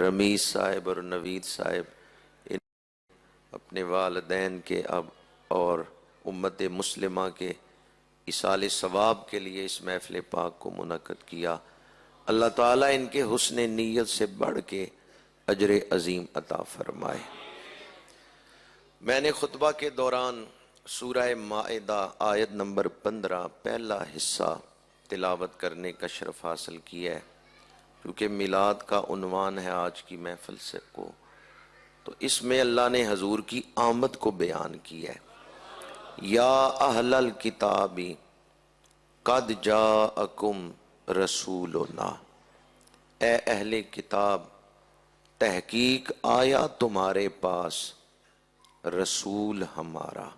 رمیز صاحب اور نوید صاحب اپنے والدین کے اب اور امت مسلمہ کے ایصال ثواب کے لیے اس محفل پاک کو منعقد کیا. اللہ تعالیٰ ان کے حسن نیت سے بڑھ کے اجر عظیم عطا فرمائے. میں نے خطبہ کے دوران سورہ مائدہ آیت نمبر 15 پہلا حصہ تلاوت کرنے کا شرف حاصل کیا ہے، کیونکہ میلاد کا عنوان ہے آج کی محفل سے کو، تو اس میں اللہ نے حضور کی آمد کو بیان کیا ہے. یا اہل الکتاب قد جاءکم رسولنا، اے اہل کتاب تحقیق آیا تمہارے پاس رسول ہمارا.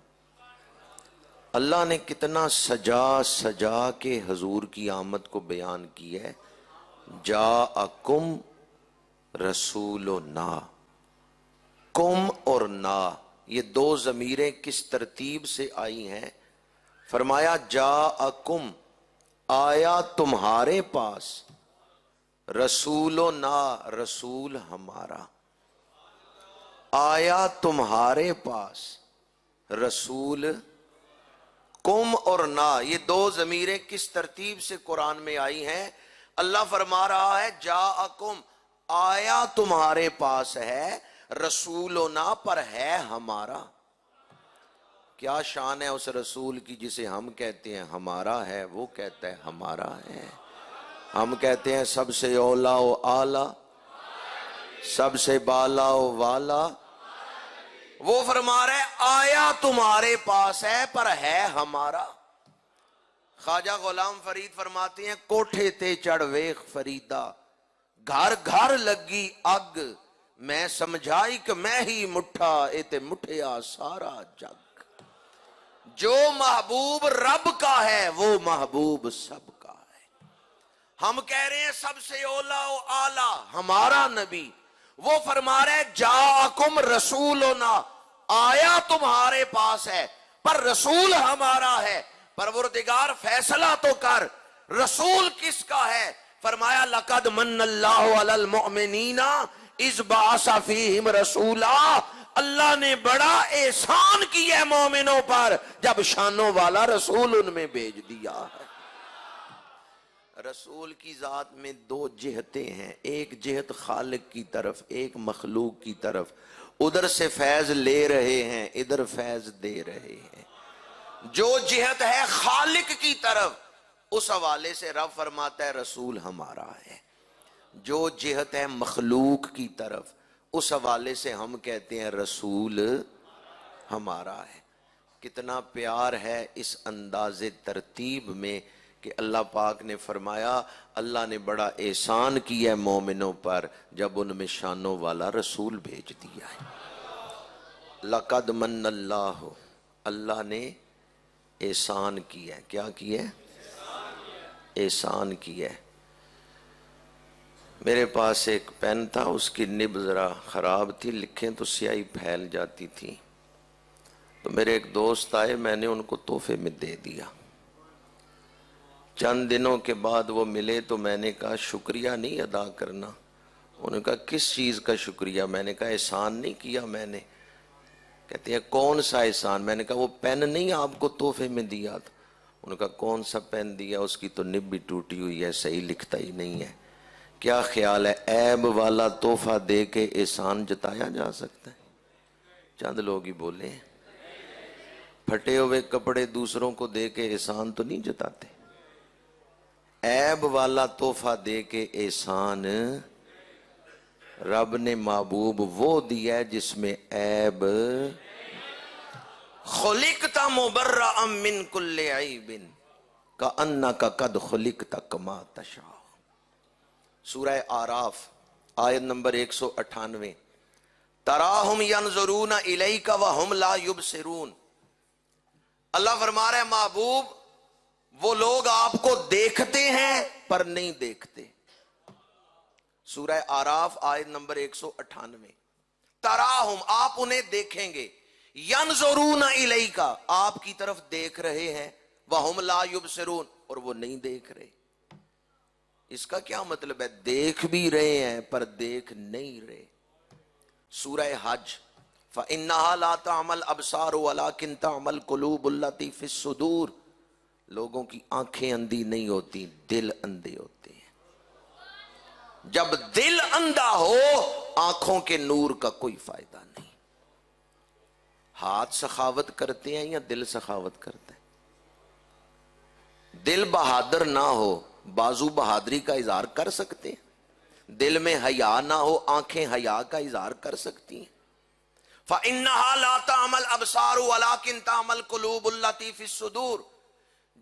اللہ نے کتنا سجا سجا کے حضور کی آمد کو بیان کی ہے. جاءکم رسولنا، کم اور نا یہ دو ضمیریں کس ترتیب سے آئی ہیں؟ فرمایا جاءکم آیا تمہارے پاس، رسولنا رسول ہمارا. آیا تمہارے پاس رسول، کم اور نا یہ دو ضمیریں کس ترتیب سے قرآن میں آئی ہیں؟ اللہ فرما رہا ہے جاءکم آیا تمہارے پاس ہے، رسولنا پر ہے ہمارا. کیا شان ہے اس رسول کی جسے ہم کہتے ہیں ہمارا ہے، وہ کہتا ہے ہمارا ہے. ہم کہتے ہیں سب سے اولا و اعلیٰ، سب سے بالا و والا. وہ فرما رہے آیا تمہارے پاس ہے پر ہے ہمارا. خواجہ غلام فرید فرماتے ہیں کوٹھے تے چڑھ ویخ فریدا، گھر گھر لگی اگ، میں سمجھائی کہ میں ہی مٹھا اے تے مٹھیا سارا جگ. جو محبوب رب کا ہے وہ محبوب سب کا ہے. ہم کہہ رہے ہیں سب سے اولا و اعلیٰ ہمارا نبی، وہ فرما رہے جاءکم رسولنا آیا تمہارے پاس ہے پر رسول ہمارا ہے. پروردگار فیصلہ تو کر رسول کس کا ہے؟ فرمایا لقد من اللہ علی المؤمنین اذ بعث فیہم رسولا، اللہ نے بڑا احسان کیا ہے مومنوں پر جب شانوں والا رسول ان میں بھیج دیا ہے. رسول کی ذات میں دو جہتیں ہیں، ایک جہت خالق کی طرف، ایک مخلوق کی طرف. ادھر سے فیض لے رہے ہیں، ادھر فیض دے رہے ہیں. جو جہت ہے خالق کی طرف اس حوالے سے رب فرماتا ہے رسول ہمارا ہے. جو جہت ہے مخلوق کی طرف اس حوالے سے ہم کہتے ہیں رسول ہمارا ہے. کتنا پیار ہے اس انداز ترتیب میں کہ اللہ پاک نے فرمایا اللہ نے بڑا احسان کیا ہے مومنوں پر جب ان میں شانوں والا رسول بھیج دیا ہے. لقد من اللہ، اللہ نے احسان کیا ہے. کیا کیا ہے؟ احسان کیا ہے. میرے پاس ایک پین تھا، اس کی نب ذرا خراب تھی، لکھیں تو سیاہی پھیل جاتی تھی. تو میرے ایک دوست آئے، میں نے ان کو تحفے میں دے دیا. چند دنوں کے بعد وہ ملے تو میں نے کہا شکریہ نہیں ادا کرنا. انہوں نے کہا کس چیز کا شکریہ؟ میں نے کہا احسان نہیں کیا میں نے. کہتے ہیں کون سا احسان؟ میں نے کہا وہ پین نہیں آپ کو تحفے میں دیا تھا. انہوں نے کہا کون سا پین دیا؟ اس کی تو نب بھی ٹوٹی ہوئی ہے، صحیح لکھتا ہی نہیں ہے. کیا خیال ہے عیب والا تحفہ دے کے احسان جتایا جا سکتا ہے؟ چند لوگ ہی بولے. پھٹے ہوئے کپڑے دوسروں کو دے کے احسان تو نہیں جتاتے. عیب والا تحفہ دے کے احسان رب نے محبوب وہ دیا ہے جس میں عیب. خلقت مبرأ من کل عیب کأنک قد خلقت کما تشاء. سورہ آراف آیت نمبر 198. تراہم ینظرون الیک وہم لا یبصرون. اللہ فرما رہے ہیں محبوب وہ لوگ آپ کو دیکھتے ہیں پر نہیں دیکھتے. سورہ آراف آیت نمبر 198. تراہم آپ انہیں دیکھیں گے، ینظرون الیک آپ کی طرف دیکھ رہے ہیں، وہم لا یبصرون اور وہ نہیں دیکھ رہے. اس کا کیا مطلب ہے؟ دیکھ بھی رہے ہیں پر دیکھ نہیں رہے۔ سورہ حج، فَإِنَّهَا لَا تَعْمَى الْأَبْصَارُ وَلَكِنْ تَعْمَى الْقُلُوبُ الَّتِي فِي الصُّدُورِ۔ لوگوں کی آنکھیں اندھی نہیں ہوتی، دل اندھے ہوتے ہیں۔ جب دل اندھا ہو آنکھوں کے نور کا کوئی فائدہ نہیں۔ ہاتھ سخاوت کرتے ہیں یا دل سخاوت کرتا ہے؟ دل بہادر نہ ہو بازو بہادری کا اظہار کر سکتے ہیں؟ دل میں حیا نہ ہو آنکھیں حیا کا اظہار کر سکتی ہیں؟ فَإِنَّهَا لَا تَعْمَى الْأَبْصَارُ وَلَكِنْ تَعْمَى الْقُلُوبُ الَّتِي فِي الصُّدُورِ۔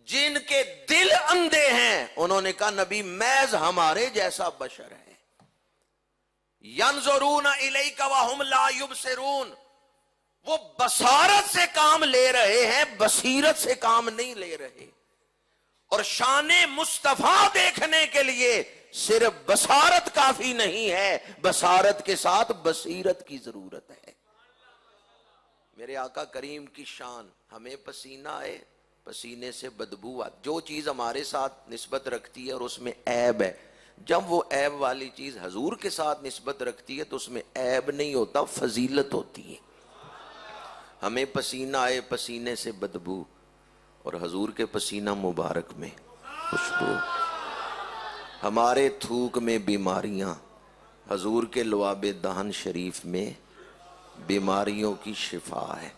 جن کے دل اندھے ہیں انہوں نے کہا نبی محض ہمارے جیسا بشر ہے۔ يَنظُرُونَ إِلَيْكَ وَهُمْ لَا يُبْصِرُونَ، وہ بصارت سے کام لے رہے ہیں، بصیرت سے کام نہیں لے رہے۔ اور شان مصطفیٰ دیکھنے کے لیے صرف بصارت کافی نہیں ہے، بصارت کے ساتھ بصیرت کی ضرورت ہے۔ میرے آقا کریم کی شان، ہمیں پسینہ آئے پسینے سے بدبو آتی، جو چیز ہمارے ساتھ نسبت رکھتی ہے اور اس میں عیب ہے، جب وہ عیب والی چیز حضور کے ساتھ نسبت رکھتی ہے تو اس میں عیب نہیں ہوتا، فضیلت ہوتی ہے۔ ہمیں پسینہ آئے پسینے سے بدبو اور حضور کے پسینہ مبارک میں خوشبو، ہمارے تھوک میں بیماریاں، حضور کے لعاب دہن شریف میں بیماریوں کی شفا ہے۔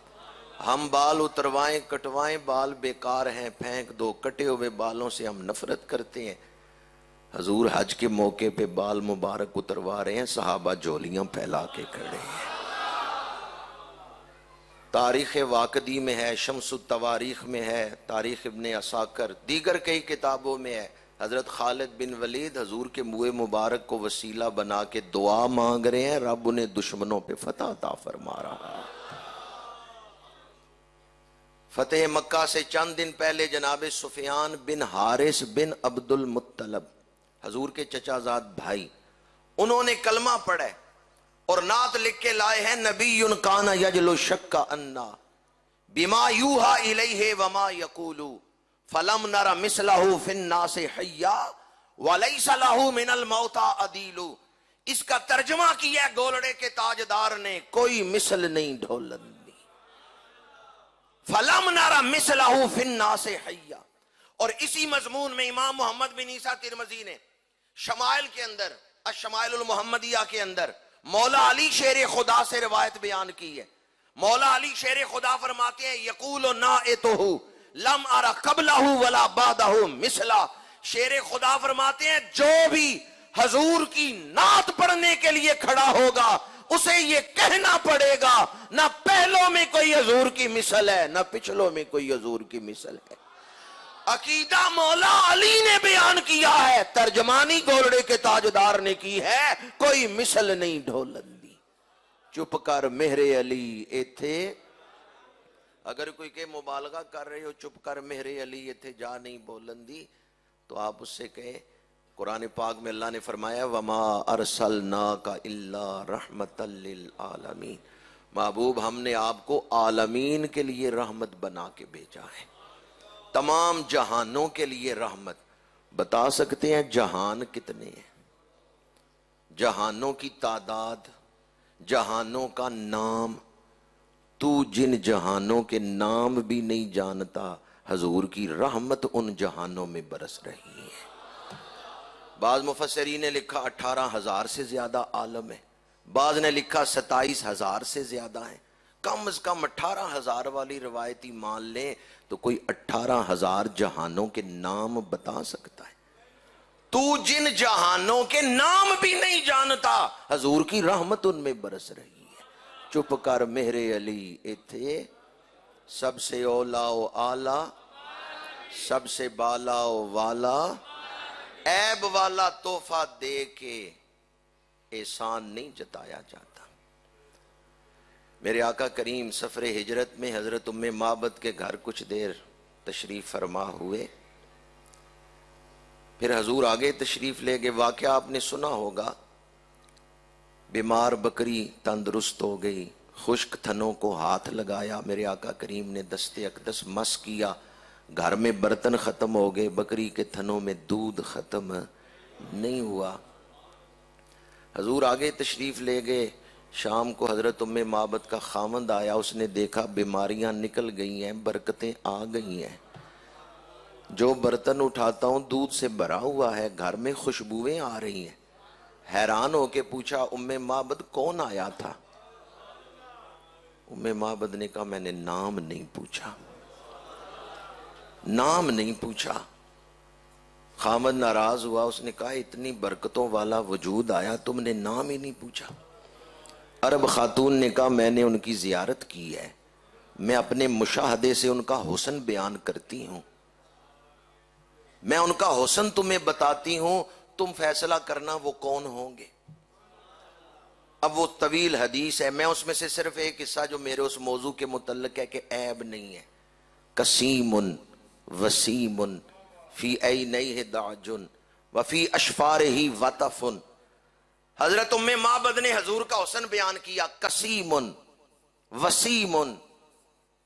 ہم بال اتروائیں کٹوائیں بال بیکار ہیں، پھینک دو، کٹے ہوئے بالوں سے ہم نفرت کرتے ہیں۔ حضور حج کے موقع پہ بال مبارک اتروا رہے ہیں، صحابہ جولیاں پھیلا کے کھڑے ہیں۔ تاریخ واقدی میں ہے، شمس التواریخ میں ہے، تاریخ ابن عساکر، دیگر کئی کتابوں میں ہے۔ حضرت خالد بن ولید حضور کے منہ مبارک کو وسیلہ بنا کے دعا مانگ رہے ہیں، رب انہیں دشمنوں پہ فتح عطا فرما رہا ہے۔ فتح مکہ سے چند دن پہلے جناب سفیان بن حارث بن عبد المطلب، حضور کے چچا زاد بھائی، انہوں نے کلمہ پڑھا ہے اور نعت لکھ کے لائے ہیں، نبی کان یجلو شک انا بما یوحا الیہ وما یقول فلم نر مثلہ فی الناس حیا ولیس لہ من الموت عدیل۔ اس کا ترجمہ کیا ہے گولڑے کے تاجدار نے، کوئی مثل نہیں ڈھولندی۔ فلم نر مثلہ فی الناس حیا۔ اور اسی مضمون میں امام محمد بن عیسیٰ ترمذی نے شمائل کے اندر، الشمائل المحمدیہ کے اندر، مولا علی شیر خدا سے روایت بیان کی ہے۔ مولا علی شیر خدا فرماتے ہیں، یقول نائتہ لم ارى قبلہ ولا بعدہ مثلا۔ شیر خدا فرماتے ہیں جو بھی حضور کی نعت پڑھنے کے لیے کھڑا ہوگا اسے یہ کہنا پڑے گا نہ پہلوں میں کوئی حضور کی مثل ہے نہ پچھلوں میں کوئی حضور کی مثل ہے۔ عقیدہ مولا علی نے بیان کیا ہے، ترجمانی گولڑے کے تاجدار نے کی ہے، کوئی مثل نہیں ڈھولندی۔ چپ کر مہر علی ایتھے، اگر کوئی کہ مبالغہ کر رہے ہو چپ کر مہر علی ایتھے جا نہیں بولندی، تو آپ اس سے کہیں قرآن پاک میں اللہ نے فرمایا وما ارسلناک الا رحمتا للعالمین، محبوب ہم نے آپ کو عالمین کے لیے رحمت بنا کے بھیجا ہے، تمام جہانوں کے لیے رحمت۔ بتا سکتے ہیں جہان کتنے ہیں؟ جہانوں کی تعداد، جہانوں کا نام، تو جن جہانوں کے نام بھی نہیں جانتا حضور کی رحمت ان جہانوں میں برس رہی ہے۔ بعض مفسرین نے لکھا 18,000 سے زیادہ عالم ہے، بعض نے لکھا 27,000 سے زیادہ ہیں۔ کم از کم 18,000 والی روایتی مان لیں تو کوئی 18,000 جہانوں کے نام بتا سکتا ہے۔ تو جن جہانوں کے نام بھی نہیں جانتا حضور کی رحمت ان میں برس رہی ہے۔ چپ کر مہر علی ایتھے، سب سے اولا و اعلی، سب سے بالا و والا، عیب والا تحفہ دے کے احسان نہیں جتایا جاتا۔ میرے آقا کریم سفر ہجرت میں حضرت ام معبد کے گھر کچھ دیر تشریف فرما ہوئے، پھر حضور آگے تشریف لے گئے۔ واقعہ آپ نے سنا ہوگا، بیمار بکری تندرست ہو گئی، خشک تھنوں کو ہاتھ لگایا، میرے آقا کریم نے دست اقدس مس کیا، گھر میں برتن ختم ہو گئے، بکری کے تھنوں میں دودھ ختم نہیں ہوا۔ حضور آگے تشریف لے گئے، شام کو حضرت ام معبد کا خامند آیا، اس نے دیکھا بیماریاں نکل گئی ہیں، برکتیں آ گئی ہیں، جو برتن اٹھاتا ہوں دودھ سے بھرا ہوا ہے، گھر میں خوشبوئیں آ رہی ہیں۔ حیران ہو کے پوچھا ام معبد کون آیا تھا؟ ام معبد نے کہا میں نے نام نہیں پوچھا، نام نہیں پوچھا۔ خامد ناراض ہوا، اس نے کہا اتنی برکتوں والا وجود آیا، تم نے نام ہی نہیں پوچھا۔ عرب خاتون نے کہا میں نے ان کی زیارت کی ہے، میں اپنے مشاہدے سے ان کا حسن بیان کرتی ہوں، میں ان کا حسن تمہیں بتاتی ہوں، تم فیصلہ کرنا وہ کون ہوں گے۔ اب وہ طویل حدیث ہے، میں اس میں سے صرف ایک حصہ جو میرے اس موضوع کے متعلق ہے کہ عیب نہیں ہے۔ قسیم وسیم فی عینیہ دعج وفی اشفارہ وطف۔ حضرت ام معبد نے حضور کا حسن بیان کیا، قسیم وسیم۔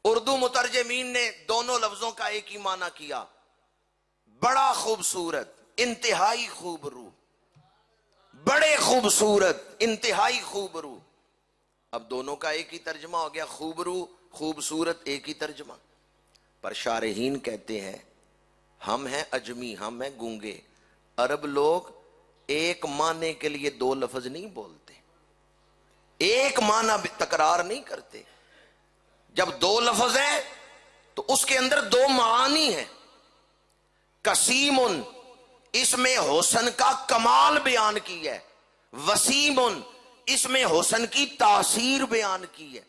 اردو مترجمین نے دونوں لفظوں کا ایک ہی معنی کیا، بڑا خوبصورت، انتہائی خوبرو، بڑے خوبصورت، انتہائی خوبرو۔ اب دونوں کا ایک ہی ترجمہ ہو گیا، خوبرو خوبصورت ایک ہی ترجمہ۔ پر شارحین کہتے ہیں ہم ہیں اجمی، ہم ہیں گونگے، عرب لوگ ایک معنی کے لیے دو لفظ نہیں بولتے، ایک معنی تکرار نہیں کرتے۔ جب دو لفظ ہیں تو اس کے اندر دو معانی ہیں۔ قسیم اس میں حسن کا کمال بیان کی ہے، وسیم اس میں حسن کی تاثیر بیان کی ہے۔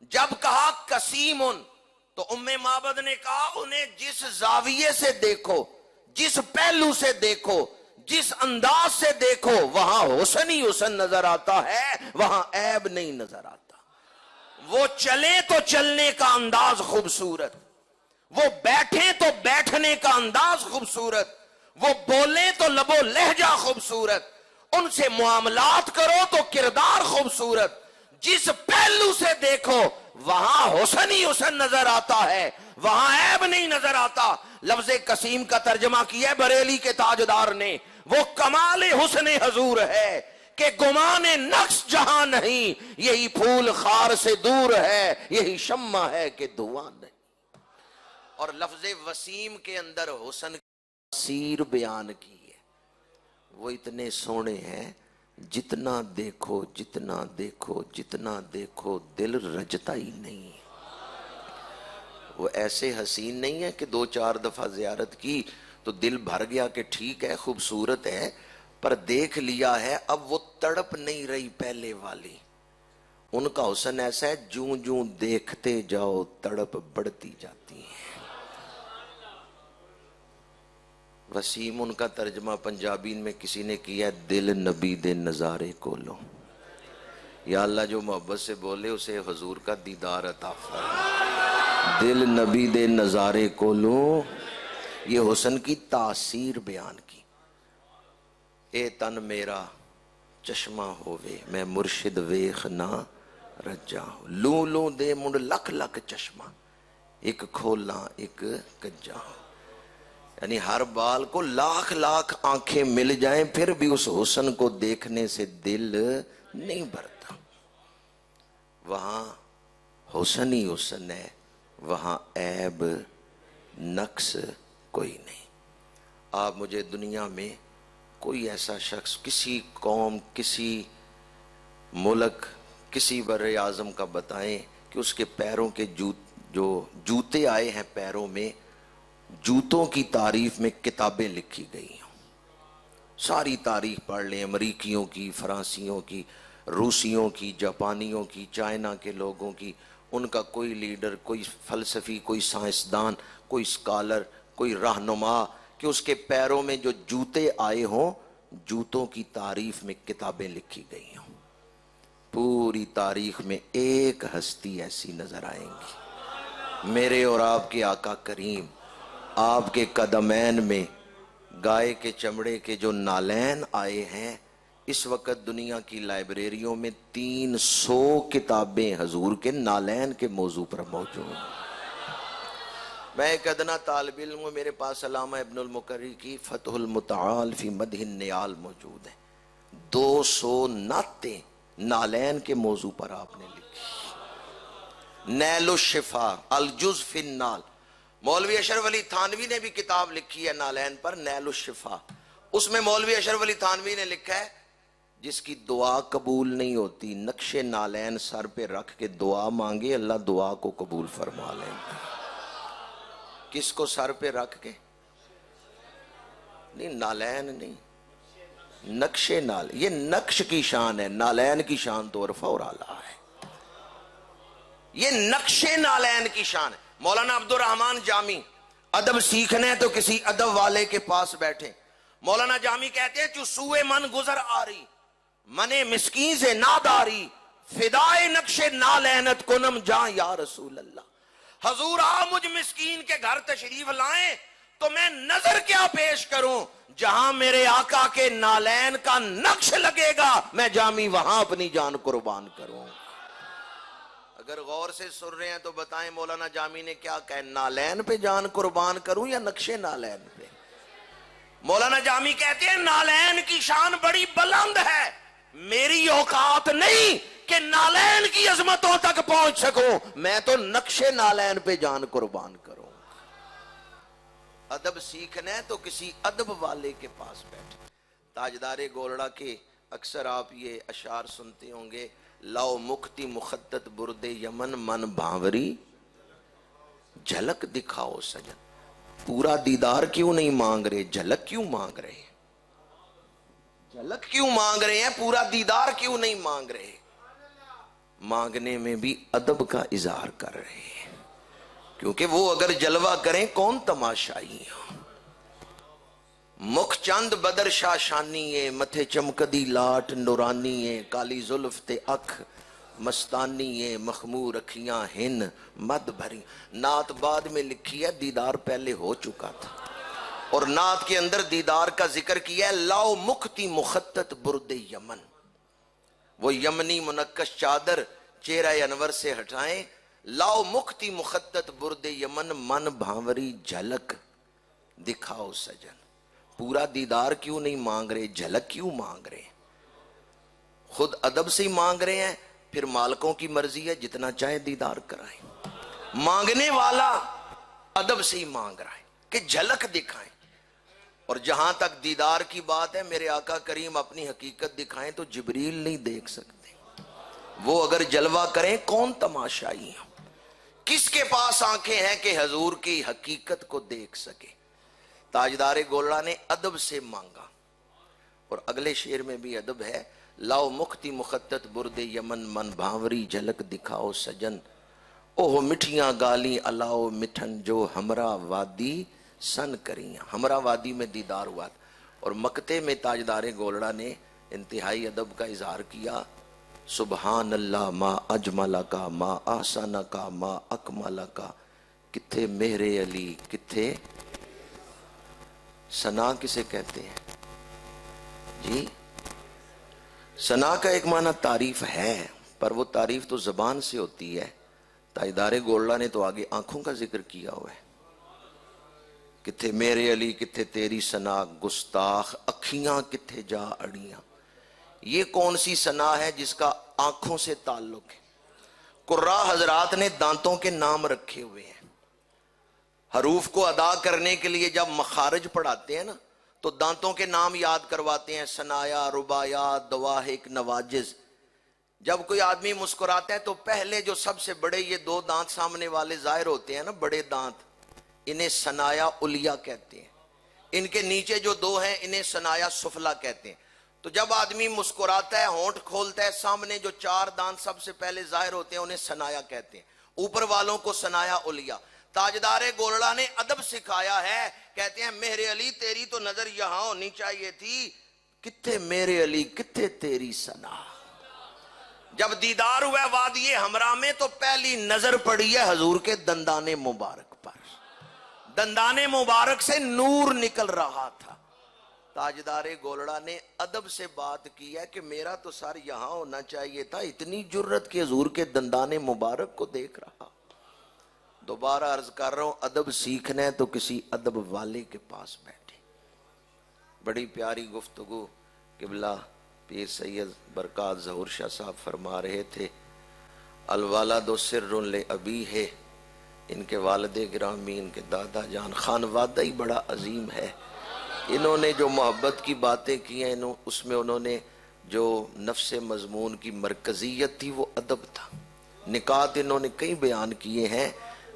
جب کہا قسیم تو ام معبد نے کہا انہیں جس زاویے سے دیکھو، جس پہلو سے دیکھو، جس انداز سے دیکھو، وہاں حسن ہی حسن نظر آتا ہے، وہاں عیب نہیں نظر آتا۔ وہ چلے تو چلنے کا انداز خوبصورت، وہ بیٹھیں تو بیٹھنے کا انداز خوبصورت، وہ بولیں تو لب و لہجہ خوبصورت، ان سے معاملات کرو تو کردار خوبصورت۔ جس پہلو سے دیکھو وہاں حسن ہی حسن نظر آتا ہے، وہاں عیب نہیں نظر آتا۔ لفظ قسیم کا ترجمہ کیا ہے بریلی کے تاجدار نے، وہ کمال حسن حضور ہے کہ گمان نقص جہاں نہیں، یہی پھول خار سے دور ہے، یہی شمع ہے کہ دھواں نہیں۔ اور لفظ وسیم کے اندر حسن کی تاثیر بیان کی ہے، وہ اتنے سونے ہیں جتنا دیکھو جتنا دیکھو جتنا دیکھو دل رجتا ہی نہیں۔ وہ ایسے حسین نہیں ہے کہ دو چار دفعہ زیارت کی تو دل بھر گیا کہ ٹھیک ہے خوبصورت ہے، پر دیکھ لیا ہے اب وہ تڑپ نہیں رہی پہلے والی۔ ان کا حسن ایسا ہے جوں جوں دیکھتے جاؤ تڑپ بڑھتی جاتی ہے۔ وسیم ان کا ترجمہ پنجابین میں کسی نے کیا دل نبی دے نظارے کو لو۔ یا اللہ جو محبت سے بولے اسے حضور کا دیدار عطا فرما۔ دل نبی دے نظارے کو لو، یہ حسن کی تاثیر بیان کی۔ اے تن میرا چشمہ ہووے میں مرشد ویخ نہ رجا ہو، لوں لوں دے منڈ لکھ لکھ چشمہ، ایک کھولا ایک کجا ہو۔ یعنی ہر بال کو لاکھ لاکھ آنکھیں مل جائیں پھر بھی اس حسن کو دیکھنے سے دل نہیں بھرتا۔ وہاں حسن ہی حسن ہے، وہاں عیب نقص کوئی نہیں۔ آپ مجھے دنیا میں کوئی ایسا شخص، کسی قوم، کسی ملک، کسی بر اعظم کا بتائیں کہ اس کے پیروں کے جو جوتے آئے ہیں پیروں میں، جوتوں کی تعریف میں کتابیں لکھی گئی ہیں۔ ساری تاریخ پڑھ لیں، امریکیوں کی، فرانسیوں کی، روسیوں کی، جاپانیوں کی، چائنا کے لوگوں کی۔ ان کا کوئی لیڈر، کوئی فلسفی، کوئی سائنسدان، کوئی اسکالر، کوئی رہنما کہ اس کے پیروں میں جو جوتے آئے ہوں، جوتوں کی تعریف میں کتابیں لکھی گئی ہوں۔ پوری تاریخ میں ایک ہستی ایسی نظر آئیں گی، میرے اور آپ کے آقا کریم، آپ کے قدمین میں گائے کے چمڑے کے جو نالین آئے ہیں۔ اس وقت دنیا کی لائبریریوں میں 300 کتابیں حضور کے نالین کے موضوع پر موجود ہیں۔ میں ایک ادنا طالب علم ہوں، میرے پاس علامہ ابن المقری کی فتح المتعال فی مدح النیال موجود ہے. 200 نعتیں نالین کے موضوع پر آپ نے لکھی. نیل الشفا الجز فی النال. مولوی اشرف علی تھانوی نے بھی کتاب لکھی ہے نالین پر، نیل الشفا. اس میں مولوی اشرف علی تھانوی نے لکھا ہے جس کی دعا قبول نہیں ہوتی نقش نالین سر پہ رکھ کے دعا مانگے، اللہ دعا کو قبول فرما لیں گے. کس کو سر پہ رکھ کے؟ نہیں، نالین نہیں، نقش نال. یہ نقش کی شان ہے، نالین کی شان تو عرفہ اور اعلیٰ ہے. یہ نقش نالین کی شان ہے. مولانا عبد الرحمن جامی، ادب سیکھنے تو کسی ادب والے کے پاس بیٹھے. مولانا جامی کہتے ہیں چو سوئے من گزر آری، منے مسکین سے ناداری، فدائے نقش نالینت کنم جاں یا رسول اللہ. حضور آپ مجھ مسکین کے گھر تشریف لائیں تو میں نظر کیا پیش کروں، جہاں میرے آقا کے نالین کا نقش لگے گا میں جامی وہاں اپنی جان قربان کروں. اگر غور سے سن رہے ہیں تو بتائیں مولانا جامی نے کیا کہا، نالین پہ جان قربان کروں یا نقش نالین پہ؟ مولانا جامی کہتے ہیں نالین کی شان بڑی بلند ہے، میری اوقات نہیں کہ نالین کی عظمتوں تک پہنچ سکوں، میں تو نقش نالین پہ جان قربان کروں. ادب سیکھنا ہے تو کسی ادب والے کے پاس بیٹھے. تاجدار گولڑا کے اکثر آپ یہ اشعار سنتے ہوں گے، لاؤ مکتی مخطط برد یمن من بھاوری جھلک دکھاؤ سجن. پورا دیدار کیوں نہیں مانگ رہے، جھلک کیوں مانگ رہے ہیں؟ جھلک کیوں مانگ رہے ہیں، پورا دیدار کیوں نہیں مانگ رہے؟ مانگنے میں بھی ادب کا اظہار کر رہے ہیں، کیونکہ وہ اگر جلوہ کریں کون تماشائی ہیں. مکھ چند بدر شاہ شانی ہے، متھے چمکدی لاٹ نورانی ہے، کالی زلف تے اکھ مستانی ہے، مخمور اکھیاں ہن مد بھری. نعت بعد میں لکھی ہے، دیدار پہلے ہو چکا تھا، اور نعت کے اندر دیدار کا ذکر کیا ہے. لاؤ مکتی مخطط برد یمن، وہ یمنی منقش چادر چہرہ انور سے ہٹائیں. لاؤ مکتی مخطط برد یمن من بھاوری جھلک دکھاؤ سجن. پورا دیدار کیوں نہیں مانگ رہے، جھلک کیوں مانگ رہے؟ خود ادب سے ہی مانگ رہے ہیں، پھر مالکوں کی مرضی ہے جتنا چاہے دیدار کرائیں. مانگنے والا ادب سے ہی مانگ رہا ہے کہ جھلک دکھائیں. اور جہاں تک دیدار کی بات ہے، میرے آقا کریم اپنی حقیقت دکھائیں تو جبریل نہیں دیکھ سکتے. وہ اگر جلوہ کریں کون تماشائی ہیں؟ کس کے پاس آنکھیں ہیں کہ حضور کی حقیقت کو دیکھ سکے؟ تاجدار گولڑا نے ادب سے مانگا، اور اگلے شعر میں بھی ادب ہے. لاؤ مکتی مخطط برد یمن من بھاوری جھلک دکھاؤ سجن، اوہ مٹھیاں گالی الاؤ مٹھن جو ہمراہ وادی سن کریاں. ہمراہ وادی میں دیدار ہوا تھا، اور مکتے میں تاجدار گولڑا نے انتہائی ادب کا اظہار کیا. سبحان اللہ ما اجمل کا ما احسن کا ما اکمل کا. کتھے مہر علی کتھے ثنا کسے کہتے ہیں جی؟ ثنا کا ایک معنی تعریف ہے، پر وہ تعریف تو زبان سے ہوتی ہے. تاجدار گولڑا نے تو آگے آنکھوں کا ذکر کیا ہوا ہے. کتھے میرے علی کتھے تیری ثنا گستاخ اکھیاں کتھے جا اڑیاں. یہ کون سی ثنا ہے جس کا آنکھوں سے تعلق ہے؟ قراء حضرات نے دانتوں کے نام رکھے ہوئے ہیں. حروف کو ادا کرنے کے لیے جب مخارج پڑھاتے ہیں نا تو دانتوں کے نام یاد کرواتے ہیں، ثنایا، رباعیات، دواحق، نواجز. جب کوئی آدمی مسکراتا ہے تو پہلے جو سب سے بڑے یہ 2 دانت سامنے والے ظاہر ہوتے ہیں نا، بڑے دانت، انہیں ثنایا علیہ کہتے ہیں. ان کے نیچے جو 2 ہیں انہیں ثنایا سفلا کہتے ہیں. تو جب آدمی مسکراتا ہے، ہونٹ کھولتا ہے، سامنے جو 4 دانت سب سے پہلے ظاہر ہوتے ہیں انہیں ثنایا کہتے ہیں، اوپر والوں کو ثنایا علیہ. تاجدار گولڑا نے ادب سکھایا ہے، کہتے ہیں مہر علی تیری تو نظر یہاں ہونی چاہیے تھی، کتھے میرے علی کتھے تیری ثنا. جب دیدار ہوا ہے وادی ہمراہ میں تو پہلی نظر پڑی ہے حضور کے دندان مبارک پر. دندان مبارک سے نور نکل رہا تھا. تاجدار گولڑا نے ادب سے بات کی ہے کہ میرا تو سر یہاں ہونا چاہیے تھا، اتنی جرت کہ حضور کے دندان مبارک کو دیکھ رہا. دوبارہ عرض کر رہا ہوں، ادب سیکھنا ہے تو کسی ادب والے کے پاس بیٹھے۔ بڑی پیاری گفتگو قبلہ پیر سید برکات ظہور شاہ صاحب فرما رہے تھے، الوالد سر لابیہ، ان کے والد گرامی، ان کے دادا جان، خانوادہ ہی بڑا عظیم ہے۔ انہوں نے جو محبت کی باتیں کی ہیں، اس میں انہوں نے جو نفس مضمون کی مرکزیت تھی وہ ادب تھا۔ نکات انہوں نے کئی بیان کیے ہیں،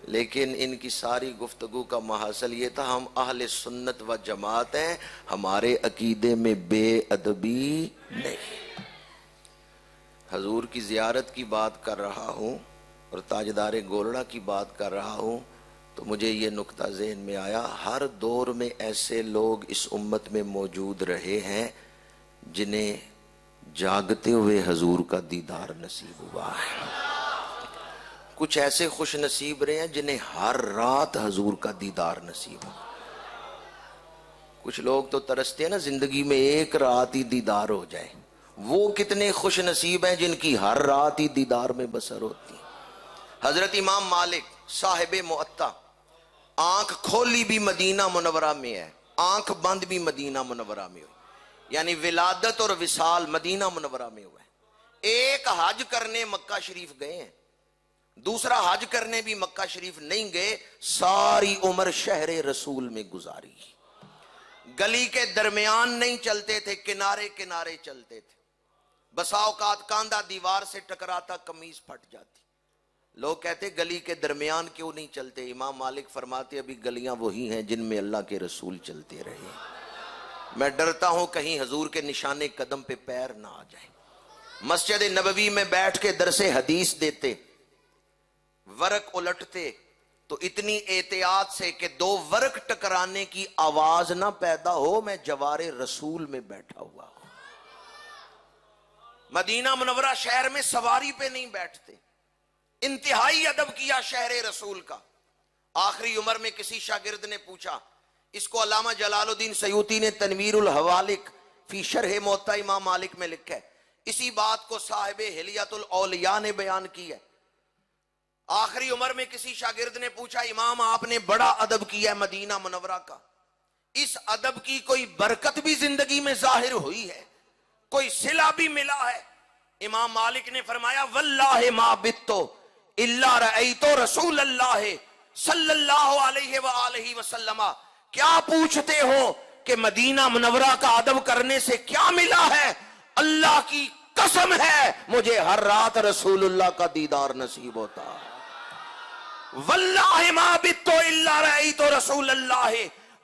لیکن ان کی ساری گفتگو کا محاصل یہ تھا، ہم اہل سنت و جماعت ہیں، ہمارے عقیدے میں بے ادبی نہیں۔ حضور کی زیارت کی بات کر رہا ہوں اور تاجدار گولڑا کی بات کر رہا ہوں تو مجھے یہ نکتہ ذہن میں آیا، ہر دور میں ایسے لوگ اس امت میں موجود رہے ہیں جنہیں جاگتے ہوئے حضور کا دیدار نصیب ہوا ہے۔ کچھ ایسے خوش نصیب رہے ہیں جنہیں ہر رات حضور کا دیدار نصیب ہوا۔ کچھ لوگ تو ترستے ہیں نا زندگی میں ایک رات ہی دیدار ہو جائے، وہ کتنے خوش نصیب ہیں جن کی ہر رات ہی دیدار میں بسر ہوتی ہے۔ حضرت امام مالک صاحب موطا، آنکھ کھولی بھی مدینہ منورہ میں ہے، آنکھ بند بھی مدینہ منورہ میں ہوئی، یعنی ولادت اور وصال مدینہ منورہ میں ہوا ہے۔ ایک حج کرنے مکہ شریف گئے ہیں، دوسرا حج کرنے بھی مکہ شریف نہیں گئے، ساری عمر شہر رسول میں گزاری۔ گلی کے درمیان نہیں چلتے تھے، کنارے کنارے چلتے تھے، بسا اوقات کاندھا دیوار سے ٹکراتا قمیض پھٹ جاتی۔ لوگ کہتے گلی کے درمیان کیوں نہیں چلتے؟ امام مالک فرماتے ابھی گلیاں وہی ہیں جن میں اللہ کے رسول چلتے رہے، میں ڈرتا ہوں کہیں حضور کے نشانے قدم پہ پیر نہ آ جائے۔ مسجد نبوی میں بیٹھ کے درس حدیث دیتے، ورق الٹتے تو اتنی احتیاط سے کہ دو ورق ٹکرانے کی آواز نہ پیدا ہو، میں جوار رسول میں بیٹھا ہوا ہوں۔ مدینہ منورہ شہر میں سواری پہ نہیں بیٹھتے، انتہائی ادب کیا شہر رسول کا۔ آخری عمر میں کسی شاگرد نے پوچھا، اس کو علامہ جلال الدین سیوطی نے تنویر الحوالق فی شرح موطا امام مالک میں لکھا ہے، اسی بات کو صاحب حلیت الاولیاء نے بیان کی ہے۔ آخری عمر میں کسی شاگرد نے پوچھا، امام آپ نے بڑا ادب کیا ہے مدینہ منورہ کا، اس ادب کی کوئی برکت بھی زندگی میں ظاہر ہوئی ہے، کوئی صلہ بھی ملا ہے؟ امام مالک نے فرمایا، واللہ ما بتو الا رأیت رسول اللہ صلی اللہ علیہ وآلہ وسلم۔ کیا پوچھتے ہو کہ مدینہ منورہ کا ادب کرنے سے کیا ملا ہے؟ اللہ کی قسم ہے مجھے ہر رات رسول اللہ کا دیدار نصیب ہوتا ہے۔ واللہ ما بتو الا رأیت رسول اللہ،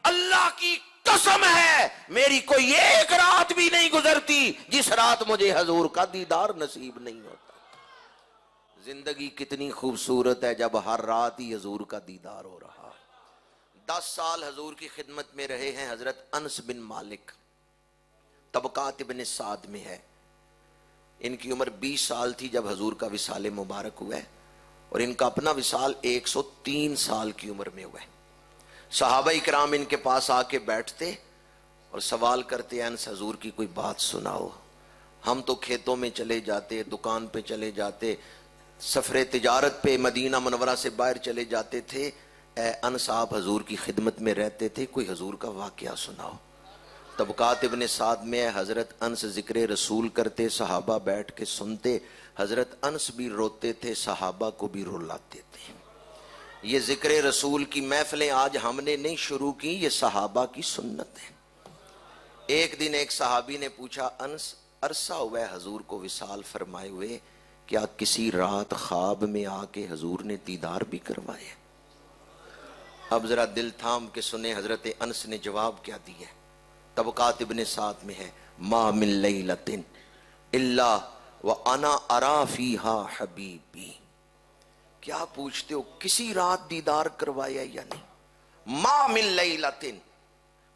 اللہ کی قسم ہے میری کوئی ایک رات بھی نہیں گزرتی جس رات مجھے حضور کا دیدار نصیب نہیں ہوتا۔ زندگی کتنی خوبصورت ہے جب ہر رات ہی حضور کا دیدار ہو رہا۔ 10 سال حضور کی خدمت میں رہے ہیں حضرت انس بن مالک، طبقات ابن سعد میں ہے۔ ان کی عمر 20 سال تھی جب حضور کا وصال مبارک ہوا ہے، اور ان کا اپنا وصال 103 سال کی عمر میں ہوا ہے۔ صحابہ اکرام ان کے پاس آ کے بیٹھتے اور سوال کرتے، انس حضور کی کوئی بات سناؤ، ہم تو کھیتوں میں چلے جاتے، دکان پہ چلے جاتے، سفر تجارت پہ مدینہ منورہ سے باہر چلے جاتے تھے، اے انس آپ حضور کی خدمت میں رہتے تھے، کوئی حضور کا واقعہ سناؤ۔ طبقات ابن سعد میں حضرت انس ذکر رسول کرتے، صحابہ بیٹھ کے سنتے، حضرت انس بھی روتے تھے، صحابہ کو بھی رلاتے تھے۔ یہ ذکر رسول کی محفلیں آج ہم نے نہیں شروع کی، یہ صحابہ کی سنت ہے۔ ایک دن ایک صحابی نے پوچھا، انس عرصہ ہوا ہے حضور کو وصال فرمائے ہوئے، کیا کسی رات خواب میں آ کے حضور نے دیدار بھی کروایا؟ اب ذرا دل تھام کے سنیں حضرت انس نے جواب کیا دیا ہے، طبقات ابن سعد میں ہے، ما من لیلۃ الا وانا ارا فیہا حبیبی۔ کیا پوچھتے ہو کسی رات دیدار کروایا یا نہیں؟ ما من لیلۃ،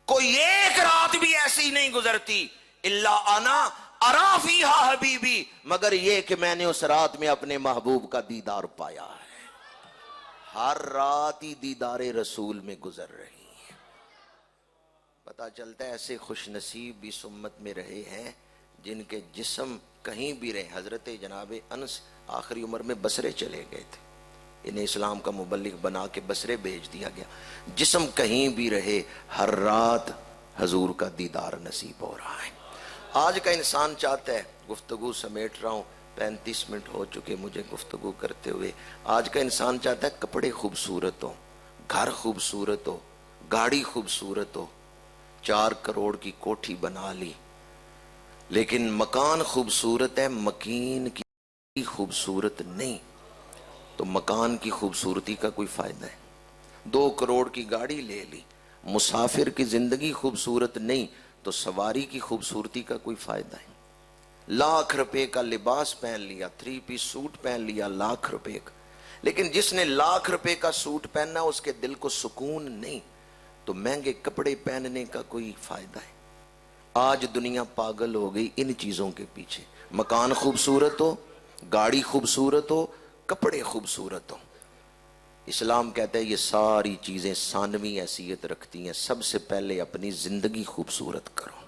کوئی ایک رات بھی ایسی نہیں گزرتی، الا انا ارا فیہا حبیبی، مگر یہ کہ میں نے اس رات میں اپنے محبوب کا دیدار پایا ہے۔ ہر رات ہی دیدار رسول میں گزر رہی ہے۔ پتہ چلتا ہے ایسے خوش نصیب بھی اس امت میں رہے ہیں جن کے جسم کہیں بھی رہے۔ حضرت جناب انس آخری عمر میں بصرے چلے گئے تھے، انہیں اسلام کا مبلغ بنا کے بصرے بھیج دیا گیا. جسم کہیں بھی رہے ہر رات حضور کا دیدار نصیب ہو رہا ہے. آج کا انسان چاہتا ہے، گفتگو سمیٹ رہا ہوں، 35 منٹ ہو چکے مجھے گفتگو کرتے ہوئے. آج کا انسان چاہتا ہے کپڑے خوبصورت ہو، گھر خوبصورت ہو، گاڑی خوبصورت ہو، 4 کروڑ کی کوٹھی بنا لی، لیکن مکان خوبصورت ہے، مکین کی خوبصورت نہیں، تو مکان کی خوبصورتی کا کوئی فائدہ ہے. 2 کروڑ کی گاڑی لے لی، مسافر کی زندگی خوبصورت نہیں تو سواری کی خوبصورتی کا کوئی فائدہ ہے. لاکھ روپے کا لباس پہن لیا، 3 پیس سوٹ پہن لیا لاکھ روپے کا، لیکن جس نے لاکھ روپے کا سوٹ پہننا اس کے دل کو سکون نہیں، تو مہنگے کپڑے پہننے کا کوئی فائدہ ہے. آج دنیا پاگل ہو گئی ان چیزوں کے پیچھے. مکان خوبصورت ہو، گاڑی خوبصورت ہو، کپڑے خوبصورت ہو. اسلام کہتا ہے یہ ساری چیزیں ثانوی حیثیت رکھتی ہیں، سب سے پہلے اپنی زندگی خوبصورت کرو.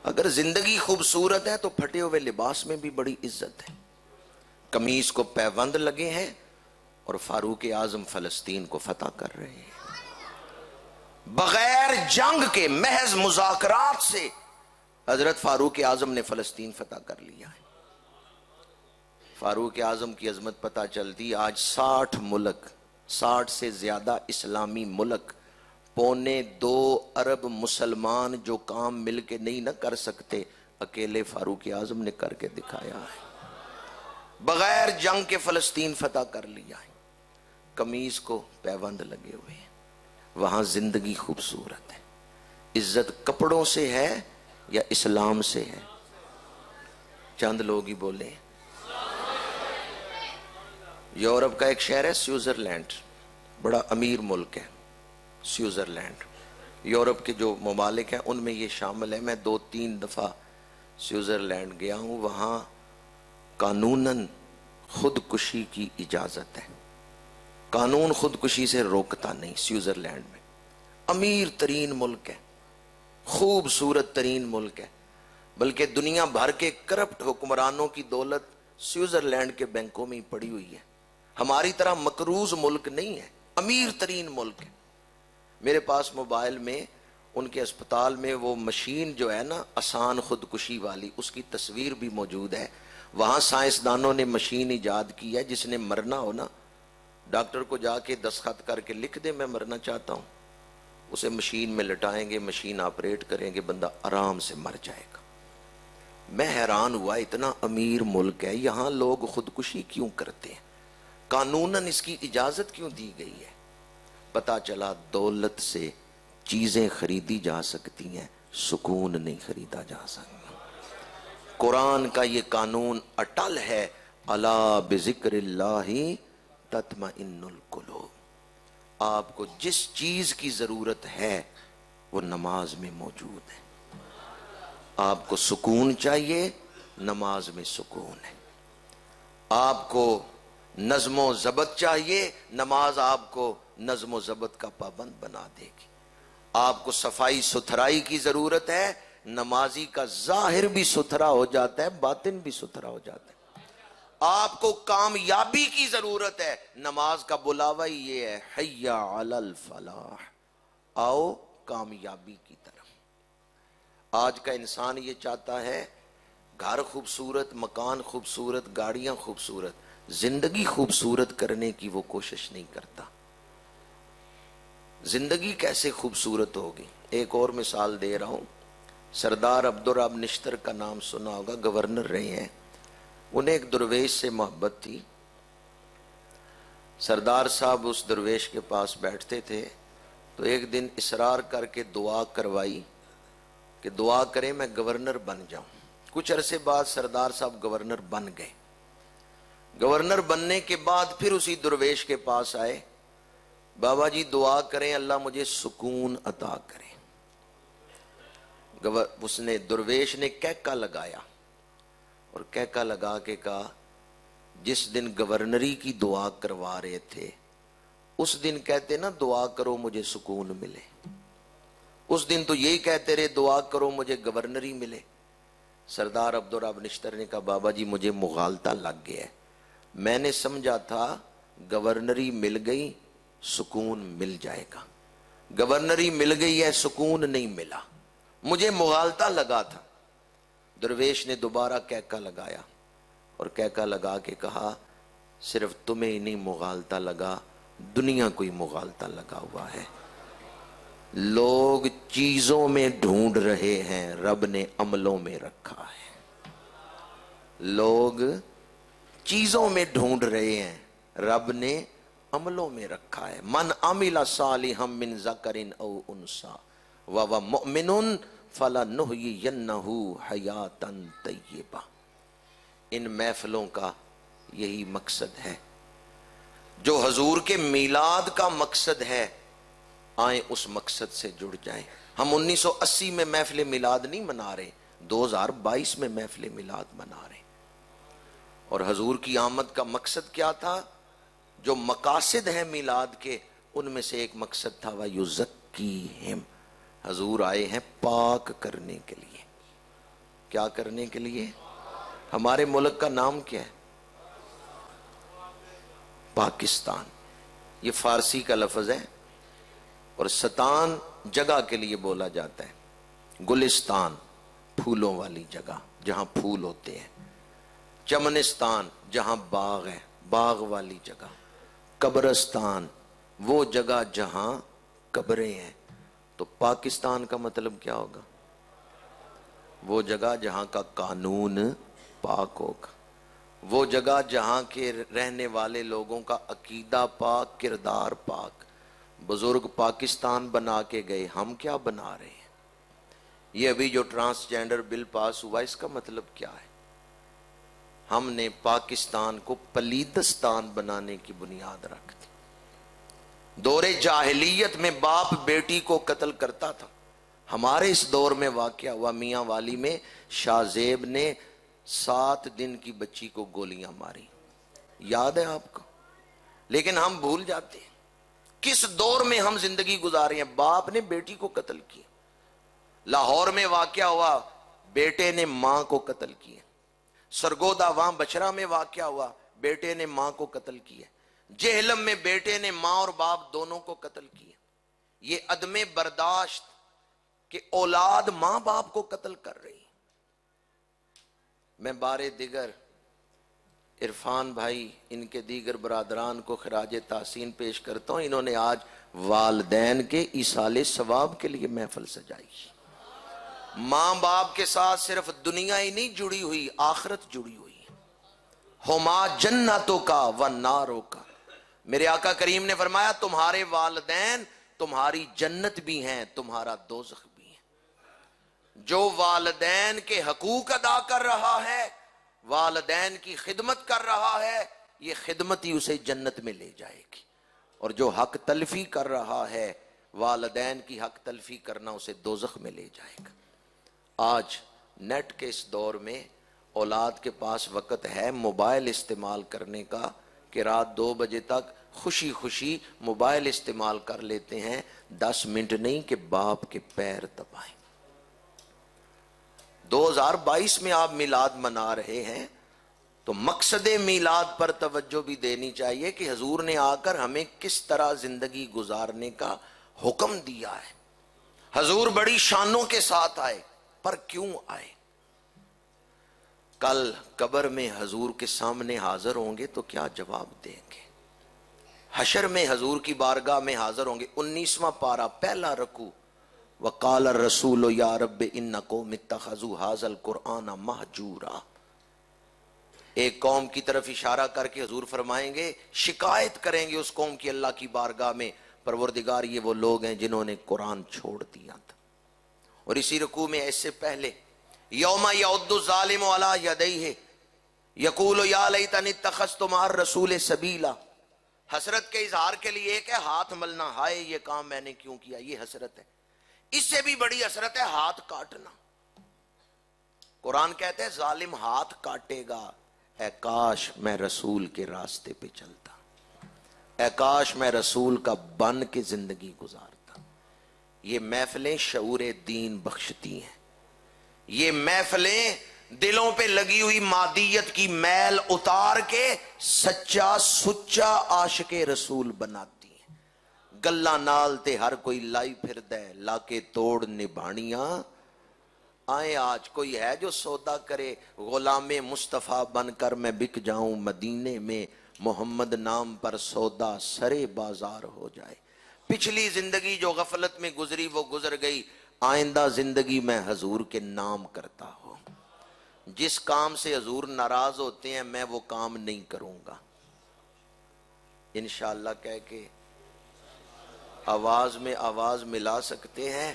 اگر زندگی خوبصورت ہے تو پھٹے ہوئے لباس میں بھی بڑی عزت ہے. قمیص کو پیوند لگے ہیں اور فاروق اعظم فلسطین کو فتح کر رہے ہیں. بغیر جنگ کے محض مذاکرات سے حضرت فاروق اعظم نے فلسطین فتح کر لیا ہے. فاروق اعظم کی عظمت پتہ چلتی. آج 60 ملک، 60 سے زیادہ اسلامی ملک، 1.25 ارب مسلمان جو کام مل کے نہیں نہ کر سکتے، اکیلے فاروق اعظم نے کر کے دکھایا ہے. بغیر جنگ کے فلسطین فتح کر لیا ہے. قمیص کو پیوند لگے ہوئے ہیں. وہاں زندگی خوبصورت ہے. عزت کپڑوں سے ہے یا اسلام سے ہے؟ چند لوگ ہی بولے. یورپ کا ایک شہر ہے سوئٹزرلینڈ، بڑا امیر ملک ہے سوئٹزرلینڈ. یورپ کے جو ممالک ہیں ان میں یہ شامل ہے. میں 2-3 دفعہ سوئٹزرلینڈ گیا ہوں. وہاں قانوناً خودکشی کی اجازت ہے. قانون خودکشی سے روکتا نہیں. سوئٹزرلینڈ میں امیر ترین ملک ہے، خوبصورت ترین ملک ہے، بلکہ دنیا بھر کے کرپٹ حکمرانوں کی دولت سوئٹزرلینڈ کے بینکوں میں ہی پڑی ہوئی ہے. ہماری طرح مقروض ملک نہیں ہے، امیر ترین ملک ہے. میرے پاس موبائل میں ان کے اسپتال میں وہ مشین جو ہے نا آسان خودکشی والی، اس کی تصویر بھی موجود ہے. وہاں سائنسدانوں نے مشین ایجاد کی ہے، جس نے مرنا ہو نا ڈاکٹر کو جا کے دستخط کر کے لکھ دے میں مرنا چاہتا ہوں، اسے مشین میں لٹائیں گے، مشین آپریٹ کریں گے، بندہ آرام سے مر جائے گا. میں حیران ہوا اتنا امیر ملک ہے، یہاں لوگ خودکشی کیوں کرتے ہیں؟ قانوناً اس کی اجازت کیوں دی گئی ہے؟ پتا چلا دولت سے چیزیں خریدی جا سکتی ہیں، سکون نہیں خریدا جا سکتا. قرآن کا یہ قانون اٹل ہے، الا بذکر اللہ تطمئن القلوب. آپ کو جس چیز کی ضرورت ہے وہ نماز میں موجود ہے. آپ کو سکون چاہیے، نماز میں سکون ہے. آپ کو نظم و ضبط چاہیے، نماز آپ کو نظم و ضبط کا پابند بنا دے گی. آپ کو صفائی ستھرائی کی ضرورت ہے، نمازی کا ظاہر بھی ستھرا ہو جاتا ہے، باطن بھی ستھرا ہو جاتا ہے. آپ کو کامیابی کی ضرورت ہے، نماز کا بلاوا ہی یہ ہے، حی علی الفلاح، آؤ کامیابی کی طرف. آج کا انسان یہ چاہتا ہے گھر خوبصورت، مکان خوبصورت، گاڑیاں خوبصورت، زندگی خوبصورت کرنے کی وہ کوشش نہیں کرتا. زندگی کیسے خوبصورت ہوگی؟ ایک اور مثال دے رہا ہوں. سردار عبدالرب نشتر کا نام سنا ہوگا، گورنر رہے ہیں. انہیں ایک درویش سے محبت تھی. سردار صاحب اس درویش کے پاس بیٹھتے تھے تو ایک دن اصرار کر کے دعا کروائی کہ دعا کریں میں گورنر بن جاؤں. کچھ عرصے بعد سردار صاحب گورنر بن گئے. گورنر بننے کے بعد پھر اسی درویش کے پاس آئے، بابا جی دعا کریں اللہ مجھے سکون عطا کرے. اس نے درویش نے کہکا لگایا اور کہکا لگا کے کہا جس دن گورنری کی دعا کروا رہے تھے اس دن کہتے نا دعا کرو مجھے سکون ملے، اس دن تو یہی کہتے رہے دعا کرو مجھے گورنری ملے. سردار عبدالرب نشتر نے کہا بابا جی مجھے مغالطہ لگ گیا ہے، میں نے سمجھا تھا گورنری مل گئی سکون مل جائے گا، گورنری مل گئی ہے سکون نہیں ملا۔ مجھے مغالطہ لگا تھا، درویش نے دوبارہ کہکا لگایا اور کہکا لگا کے کہا صرف تمہیں ہی نہیں مغالطہ لگا، دنیا کو ہی مغالطہ لگا ہوا ہے۔ لوگ چیزوں میں ڈھونڈ رہے ہیں، رب نے عملوں میں رکھا ہے۔ لوگ چیزوں میں ڈھونڈ رہے ہیں، رب نے عملوں میں رکھا ہے۔ من عمل صالحا من ذکر او انثی وهو مؤمن فلنحیینہ حیاتا طیبہ۔ ان محفلوں کا یہی مقصد ہے، جو حضور کے میلاد کا مقصد ہے، آئیں اس مقصد سے جڑ جائیں۔ ہم 1980 میں محفل میلاد نہیں منا رہے، 2022 میں محفل میلاد منا رہے۔ اور حضور کی آمد کا مقصد کیا تھا؟ جو مقاصد ہیں میلاد کے، ان میں سے ایک مقصد تھا وَيُزَكِّيهِمْ، حضور آئے ہیں پاک کرنے کے لیے۔ کیا کرنے کے لیے؟ ہمارے ملک کا نام کیا ہے؟ پاکستان۔ یہ فارسی کا لفظ ہے، اور ستان جگہ کے لیے بولا جاتا ہے۔ گلستان پھولوں والی جگہ جہاں پھول ہوتے ہیں، چمنستان جہاں باغ ہے، باغ والی جگہ، قبرستان وہ جگہ جہاں قبریں ہیں۔ تو پاکستان کا مطلب کیا ہوگا؟ وہ جگہ جہاں کا قانون پاک ہوگا، وہ جگہ جہاں کے رہنے والے لوگوں کا عقیدہ پاک، کردار پاک۔ بزرگ پاکستان بنا کے گئے، ہم کیا بنا رہے ہیں؟ یہ ابھی جو ٹرانسجینڈر بل پاس ہوا، اس کا مطلب کیا ہے؟ ہم نے پاکستان کو پلیدستان بنانے کی بنیاد رکھ دی۔ دور جاہلیت میں باپ بیٹی کو قتل کرتا تھا، ہمارے اس دور میں واقعہ ہوا میاں والی میں، شاہ زیب نے 7 دن کی بچی کو گولیاں ماری، یاد ہے آپ کو؟ لیکن ہم بھول جاتے ہیں کس دور میں ہم زندگی گزار رہے ہیں۔ باپ نے بیٹی کو قتل کیا، لاہور میں واقعہ ہوا، بیٹے نے ماں کو قتل کیا، سرگودا وہاں بچرا میں واقعہ ہوا، بیٹے نے ماں کو قتل کیا، جہلم میں بیٹے نے ماں اور باپ دونوں کو قتل کیا۔ یہ عدم برداشت کہ اولاد ماں باپ کو قتل کر رہی۔ میں بارے دیگر عرفان بھائی، ان کے دیگر برادران کو خراج تحسین پیش کرتا ہوں، انہوں نے آج والدین کے ایصال ثواب کے لیے محفل سجائی۔ ماں باپ کے ساتھ صرف دنیا ہی نہیں جڑی ہوئی، آخرت جڑی ہوئی۔ ہما جنتوں کا و ناروں کا، میرے آقا کریم نے فرمایا تمہارے والدین تمہاری جنت بھی ہیں، تمہارا دوزخ بھی ہے۔ جو والدین کے حقوق ادا کر رہا ہے، والدین کی خدمت کر رہا ہے، یہ خدمت ہی اسے جنت میں لے جائے گی۔ اور جو حق تلفی کر رہا ہے، والدین کی حق تلفی کرنا اسے دوزخ میں لے جائے گا۔ آج نیٹ کے اس دور میں اولاد کے پاس وقت ہے موبائل استعمال کرنے کا کہ رات 2 بجے تک خوشی خوشی موبائل استعمال کر لیتے ہیں، 10 منٹ نہیں کہ باپ کے پیر دبائیں۔ 2022 میں آپ میلاد منا رہے ہیں تو مقصد میلاد پر توجہ بھی دینی چاہیے کہ حضور نے آ کر ہمیں کس طرح زندگی گزارنے کا حکم دیا ہے۔ حضور بڑی شانوں کے ساتھ آئے، پر کیوں آئے؟ کل قبر میں حضور کے سامنے حاضر ہوں گے تو کیا جواب دیں گے؟ حشر میں حضور کی بارگاہ میں حاضر ہوں گے۔ 19واں پارہ پہلا رکوع، وقال الرسول یا رب ان قوم اتخذوا ھذا القرآن مہجورا۔ ایک قوم کی طرف اشارہ کر کے حضور فرمائیں گے، شکایت کریں گے اس قوم کی اللہ کی بارگاہ میں، پروردگار یہ وہ لوگ ہیں جنہوں نے قرآن چھوڑ دیا تھا۔ اور اسی رکوع میں اس سے پہلے یوم یعض الظالم علی یدیہ یقول یا لیتنی اتخذت مع الرسول سبیلا، حسرت کے اظہار کے لیے ایک ہے ہاتھ ملنا، ہائے یہ کام میں نے کیوں کیا، یہ حسرت ہے۔ اس سے بھی بڑی حسرت ہے ہاتھ کاٹنا۔ قرآن کہتے ہیں ظالم ہاتھ کاٹے گا، اے کاش میں رسول کے راستے پہ چلتا، اے کاش میں رسول کا بن کے زندگی گزارتا۔ یہ محفلیں شعور دین بخشتی ہیں، یہ محفلیں دلوں پہ لگی ہوئی مادیت کی میل اتار کے سچا سچا عاشق رسول بناتی ہیں۔ گلا نال تے ہر کوئی لائی پھر دے، لا کے توڑ نبھانیاں آئیں آج کوئی ہے جو سودا کرے، غلام مصطفیٰ بن کر میں بک جاؤں مدینے میں، محمد نام پر سودا سرے بازار ہو جائے۔ پچھلی زندگی جو غفلت میں گزری وہ گزر گئی، آئندہ زندگی میں حضور کے نام کرتا ہوں۔ جس کام سے حضور ناراض ہوتے ہیں میں وہ کام نہیں کروں گا، انشاءاللہ کہہ کے آواز میں آواز ملا سکتے ہیں۔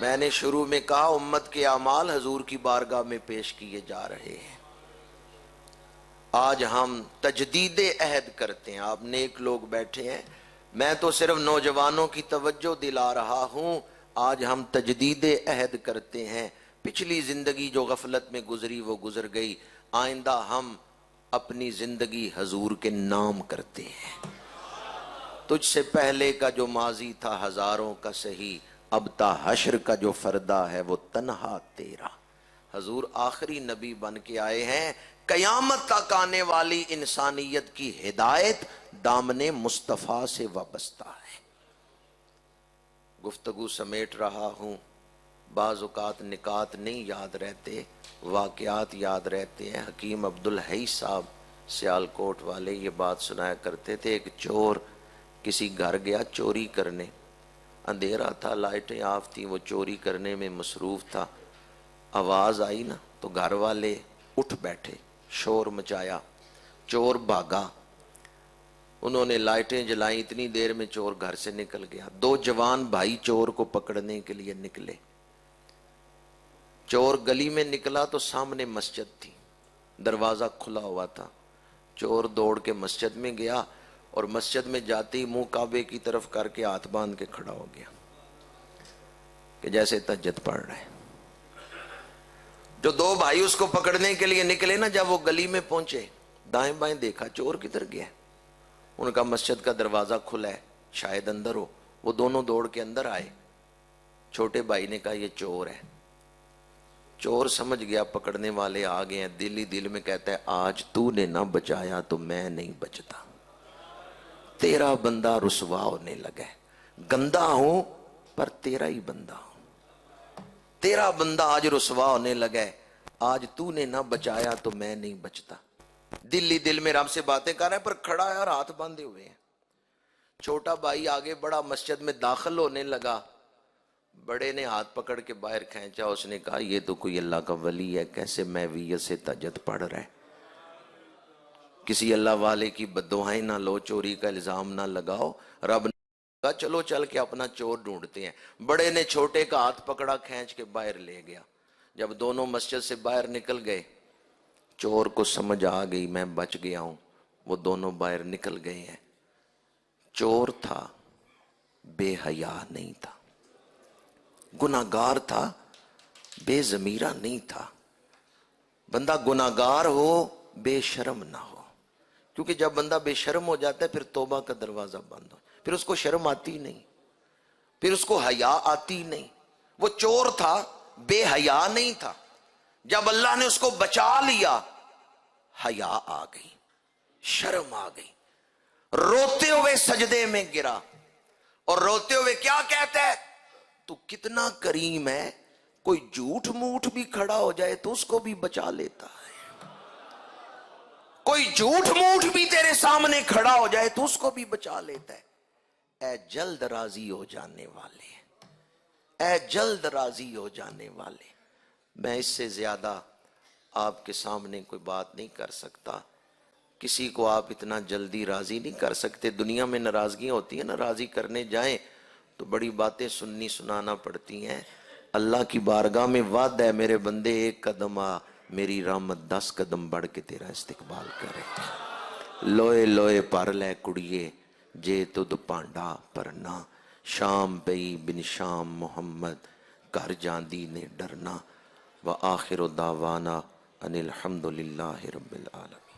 میں نے شروع میں کہا امت کے اعمال حضور کی بارگاہ میں پیش کیے جا رہے ہیں۔ آج ہم تجدید عہد کرتے ہیں، آپ نیک لوگ بیٹھے ہیں، میں تو صرف نوجوانوں کی توجہ دلا رہا ہوں۔ آج ہم تجدید عہد کرتے ہیں، پچھلی زندگی جو غفلت میں گزری وہ گزر گئی، آئندہ ہم اپنی زندگی حضور کے نام کرتے ہیں۔ تجھ سے پہلے کا جو ماضی تھا ہزاروں کا سہی، اب تا حشر کا جو فردہ ہے وہ تنہا تیرا۔ حضور آخری نبی بن کے آئے ہیں، قیامت تک آنے والی انسانیت کی ہدایت دامن مصطفیٰ سے وابستہ ہے۔ گفتگو سمیٹ رہا ہوں، بعض اوقات نکات نہیں یاد رہتے، واقعات یاد رہتے ہیں۔ حکیم عبدالحی صاحب سیالکوٹ والے یہ بات سنایا کرتے تھے، ایک چور کسی گھر گیا چوری کرنے، اندھیرا تھا، لائٹیں آف تھیں، وہ چوری کرنے میں مصروف تھا۔ آواز آئی نا تو گھر والے اٹھ بیٹھے، شور مچایا، چور بھاگا، انہوں نے لائٹیں جلائیں، اتنی دیر میں چور گھر سے نکل گیا۔ دو جوان بھائی چور کو پکڑنے کے لیے نکلے، چور گلی میں نکلا تو سامنے مسجد تھی، دروازہ کھلا ہوا تھا، چور دوڑ کے مسجد میں گیا اور مسجد میں جاتے ہی منہ کعبے کی طرف کر کے ہاتھ باندھ کے کھڑا ہو گیا کہ جیسے تہجد پڑھ رہے۔ جو دو بھائی اس کو پکڑنے کے لیے نکلے نا، جب وہ گلی میں پہنچے دائیں بائیں دیکھا چور کدھر گیا، ان کا مسجد کا دروازہ کھلا ہے، شاید اندر ہو۔ وہ دونوں دوڑ کے اندر آئے، چھوٹے بھائی نے کہا یہ چور ہے۔ چور سمجھ گیا پکڑنے والے آ گئے ہیں، دل ہی دل میں کہتا ہے آج تو نے نہ بچایا تو میں نہیں بچتا، تیرا بندہ رسوا ہونے لگا ہے، گندا ہوں پر تیرا ہی بندہ ہوں، تیرا بندہ آج رسوا ہونے لگا ہے، آج تو نے نہ بچایا تو میں نہیں بچتا۔ دل ہی دل میں رب سے باتیں کر رہے ہیں پر کھڑا ہے اور ہاتھ باندھے ہوئے ہیں۔ چھوٹا بھائی آگے بڑا، مسجد میں داخل ہونے لگا، بڑے نے ہاتھ پکڑ کے باہر کھینچا، اس نے کہا یہ تو کوئی اللہ کا ولی ہے، کیسے محویت سے تہجد پڑھ رہا ہے، کسی اللہ والے کی بددعائیں نہ لو، چوری کا الزام نہ لگاؤ۔ رب نے کہا چلو چل کے اپنا چور ڈھونڈتے ہیں۔ بڑے نے چھوٹے کا ہاتھ پکڑا، کھینچ کے باہر لے گیا۔ جب دونوں مسجد سے باہر نکل گئے، چور کو سمجھ آ گئی میں بچ گیا ہوں، وہ دونوں باہر نکل گئے ہیں۔ چور تھا، بے حیا نہیں تھا، گناہگار تھا، بے ضمیرہ نہیں تھا۔ بندہ گناہگار ہو بے شرم نہ ہو، کیونکہ جب بندہ بے شرم ہو جاتا ہے پھر توبہ کا دروازہ بند ہو، پھر اس کو شرم آتی نہیں، پھر اس کو حیا آتی نہیں۔ وہ چور تھا، بے حیا نہیں تھا، جب اللہ نے اس کو بچا لیا حیا آ گئی، شرم آ گئی، روتے ہوئے سجدے میں گرا اور روتے ہوئے کیا کہتا ہے، تو کتنا کریم ہے، کوئی جھوٹ موٹ بھی کھڑا ہو جائے تو اس کو بھی بچا لیتا ہے، کوئی جھوٹ موٹ بھی تیرے سامنے کھڑا ہو جائے تو اس کو بھی بچا لیتا ہے۔ اے جلد راضی ہو جانے والے، اے جلد راضی ہو جانے والے، میں اس سے زیادہ آپ کے سامنے کوئی بات نہیں کر سکتا۔ کسی کو آپ اتنا جلدی راضی نہیں کر سکتے۔ دنیا میں ناراضگیاں ہوتی ہیں نا، راضی کرنے جائیں تو بڑی باتیں سننی سنانا پڑتی ہیں۔ اللہ کی بارگاہ میں وعدہ ہے میرے بندے ایک قدم آ، میری رحمت 10 قدم بڑھ کے تیرا استقبال کرے۔ لوئے لوئے پر لے کڑیے جے تد پانڈا پرنا، شام پئی بن شام محمد گھر جاندی نے ڈرنا۔ وآخر دعوانا ان الحمدللہ رب العالمین۔